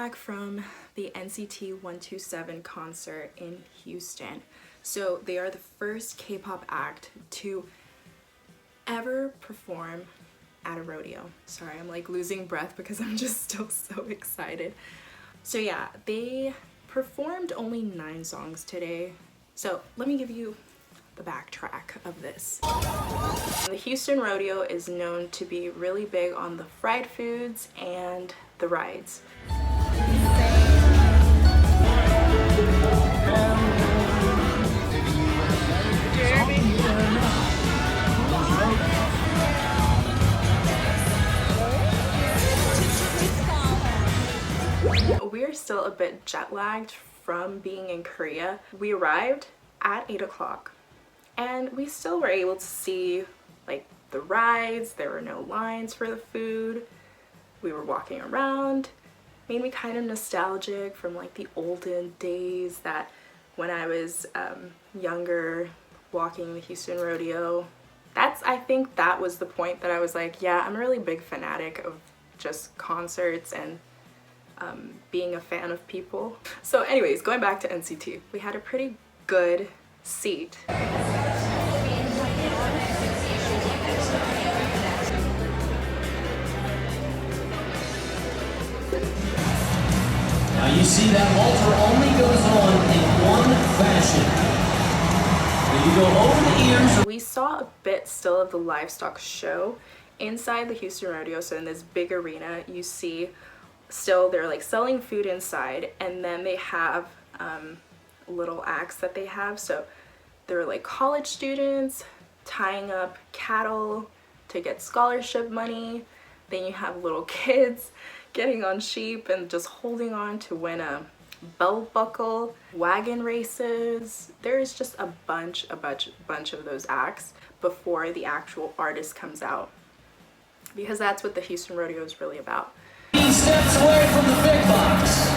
back from the NCT 127 concert in Houston. So they are the first K-pop act to ever perform at a rodeo. Sorry, I'm like losing breath because I'm just still so excited. So yeah, they performed only 9 songs today. So let me give you the backtrack of this. The Houston Rodeo is known to be really big on the fried foods and the rides. We're still a bit jet lagged from being in Korea. We arrived at 8 o'clock and we still were able to see like the rides. There were no lines for the food. We were walking around. Made me kind of nostalgic from like the olden days that when I was younger walking the Houston Rodeo. I think that was the point that I was like, yeah, I'm a really big fanatic of just concerts and being a fan of people. So anyways, going back to NCT, we had a pretty good seat. Now you see that halter only goes on in one fashion. When you go over the ears. We saw a bit still of the Livestock Show inside the Houston Rodeo. So in this big arena, you see still they're like selling food inside, and then they have little acts that they have. So they're like college students tying up cattle to get scholarship money. Then you have little kids getting on sheep and just holding on to win a belt buckle, wagon races. There's just a bunch of those acts before the actual artist comes out, because that's what the Houston Rodeo is really about. He steps away from the big box.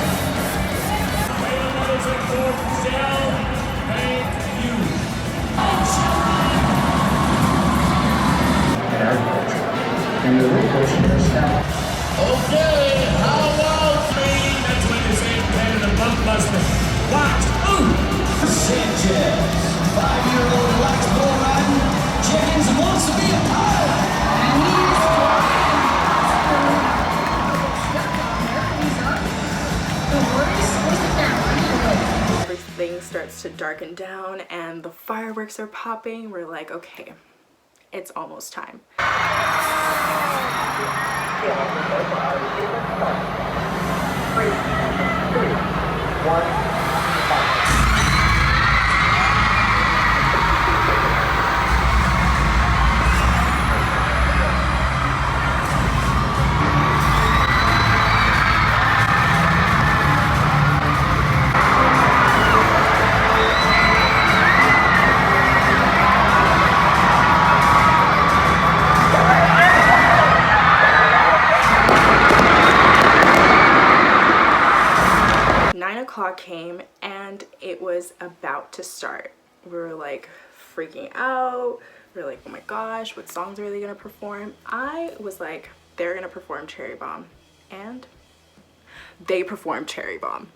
Okay, how about me? That's when you say kind of the bump buster. Watch, ooh! Sanchez, 5-year-old likes bull riding, chickens and wants to be a pilot. And he's Everything starts to darken down and the fireworks are popping. We're like, okay, it's almost time. 3, 2, 1. Came and it was about to start. We were like freaking out. We were like, oh my gosh, what songs are they gonna perform? I was like, they're gonna perform Cherry Bomb, and they performed Cherry Bomb.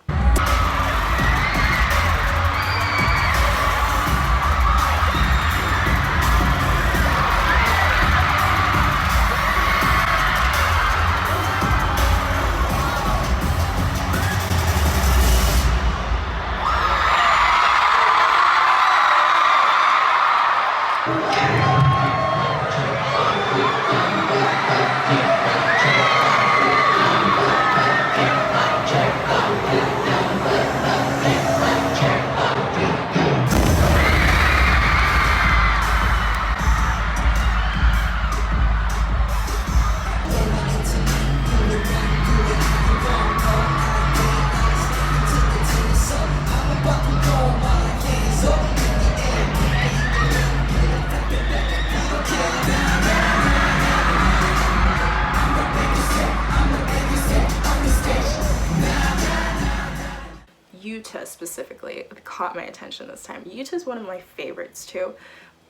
Specifically caught my attention this time. Yuta's one of my favorites too,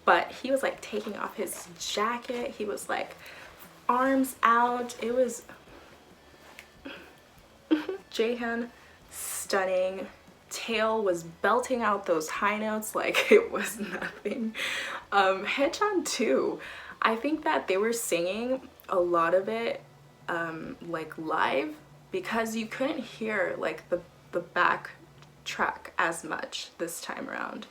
but he was like taking off his jacket. He was like arms out. It was Jaehyun, stunning. Taeyeon was belting out those high notes like it was nothing. Haechan too. I think that they were singing a lot of it like live, because you couldn't hear like the back track as much this time around.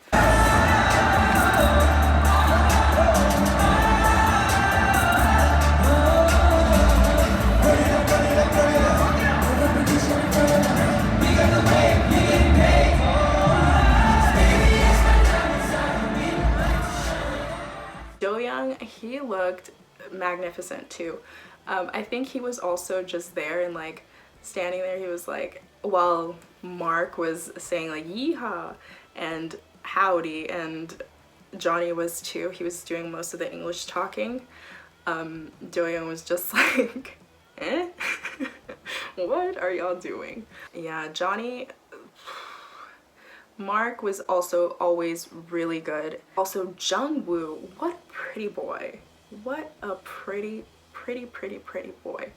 Taeyoung, he looked magnificent too. I think he was also just there and like standing there. He was like, while Mark was saying like yeehaw and howdy, and Johnny was too. He was doing most of the English talking. Taeyoung was just like, eh? What are y'all doing? Yeah, Johnny. Mark was also always really good. Also, Jungwoo, what a pretty boy. What a pretty boy.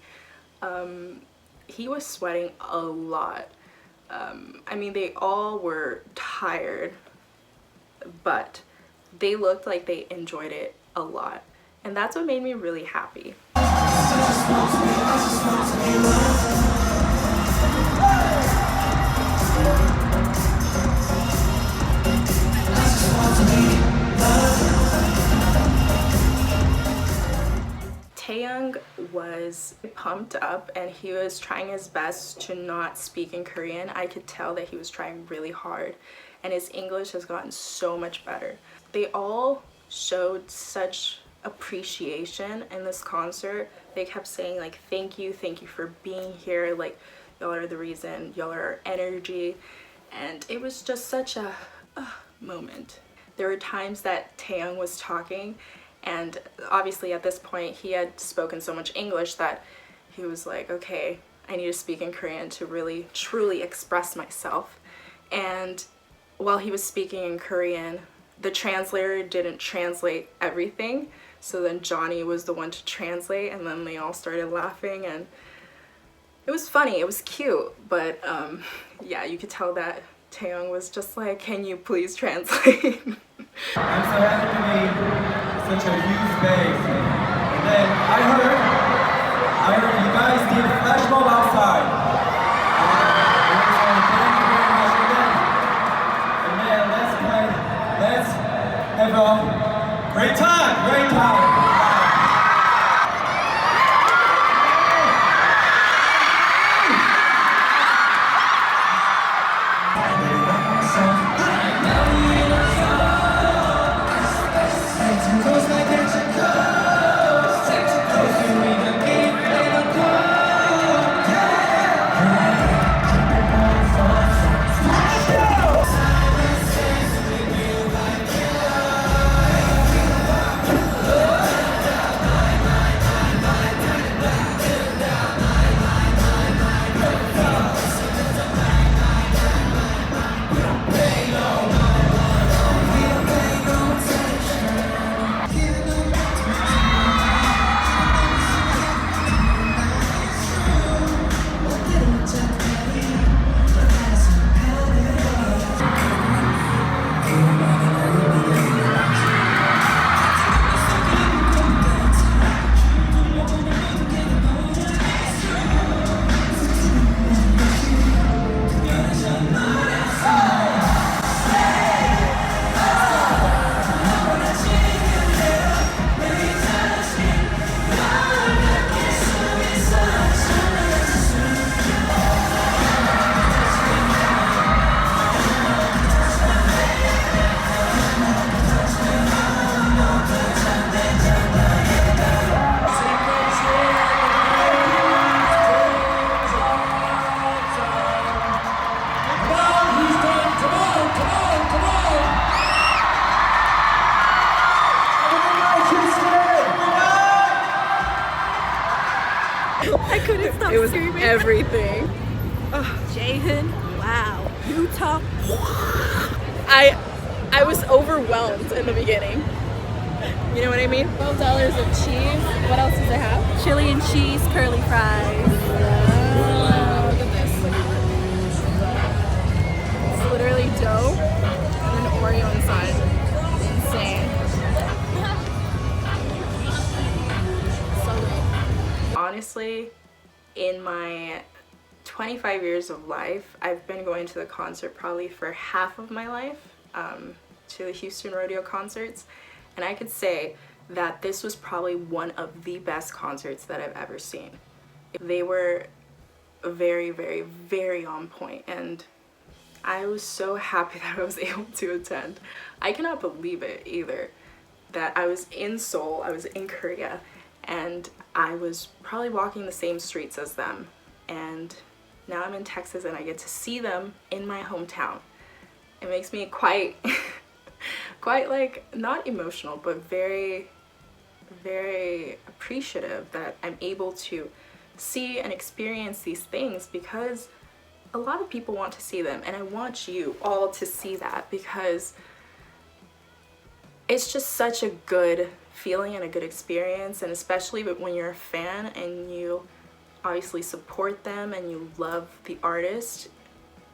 He was sweating a lot. I mean, they all were tired, but they looked like they enjoyed it a lot. And that's what made me really happy. Taeyoung was pumped up and he was trying his best to not speak in Korean. I could tell that he was trying really hard, and his English has gotten so much better. They all showed such appreciation in this concert. They kept saying like, thank you for being here, like y'all are the reason, y'all are our energy. And it was just such a moment. There were times that Taeyoung was talking, and obviously at this point he had spoken so much English that he was like, okay, I need to speak in Korean to really truly express myself. And while he was speaking in Korean, the translator didn't translate everything, so then Johnny was the one to translate, and then they all started laughing, and it was funny, it was cute, but yeah, you could tell that Taeyoung was just like, can you please translate? I'm so happy to be such a huge space. And then I heard you guys did a flash mob outside. Thank you very much again. And then let's have a great time. I couldn't stop It was screaming. everything. Jaehyun, wow. Utah. I was overwhelmed in the beginning. You know what I mean? $12 of cheese. What else does it have? Chili and cheese, curly fries. Wow. Look at this. strawberry dough and then Oreo inside. Insane. So good. Honestly, in my 25 years of life, I've been going to the concert probably for half of my life, to the Houston Rodeo concerts, and I could say that this was probably one of the best concerts that I've ever seen. They were very, very, very on point, and I was so happy that I was able to attend. I cannot believe it either, that I was in Seoul, I was in Korea, and I was probably walking the same streets as them, and now I'm in Texas and I get to see them in my hometown. It makes me quite quite like, not emotional, but very, very appreciative that I'm able to see and experience these things, because a lot of people want to see them, and I want you all to see that, because it's just such a good feeling and a good experience, and especially when you're a fan and you obviously support them and you love the artist,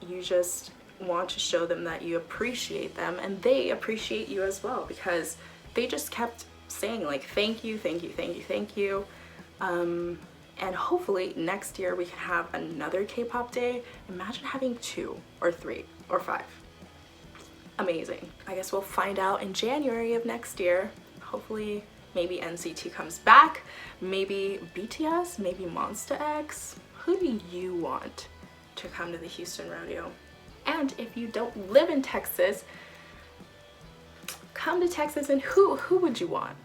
you just want to show them that you appreciate them, and they appreciate you as well, because they just kept saying like thank you, thank you, thank you, thank you. And hopefully next year we can have another K-pop day. Imagine having 2 or 3 or 5. Amazing. I guess we'll find out in January of next year. Hopefully maybe NCT comes back, maybe BTS, maybe Monsta X. Who do you want to come to the Houston Rodeo? And if you don't live in Texas, come to Texas, and who would you want?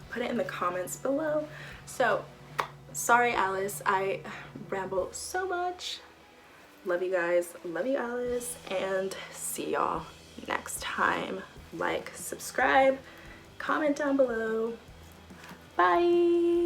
Put it in the comments below. So, sorry Alice, I ramble so much. Love you guys, love you Alice, and see y'all next time. Like, subscribe, comment down below. Bye!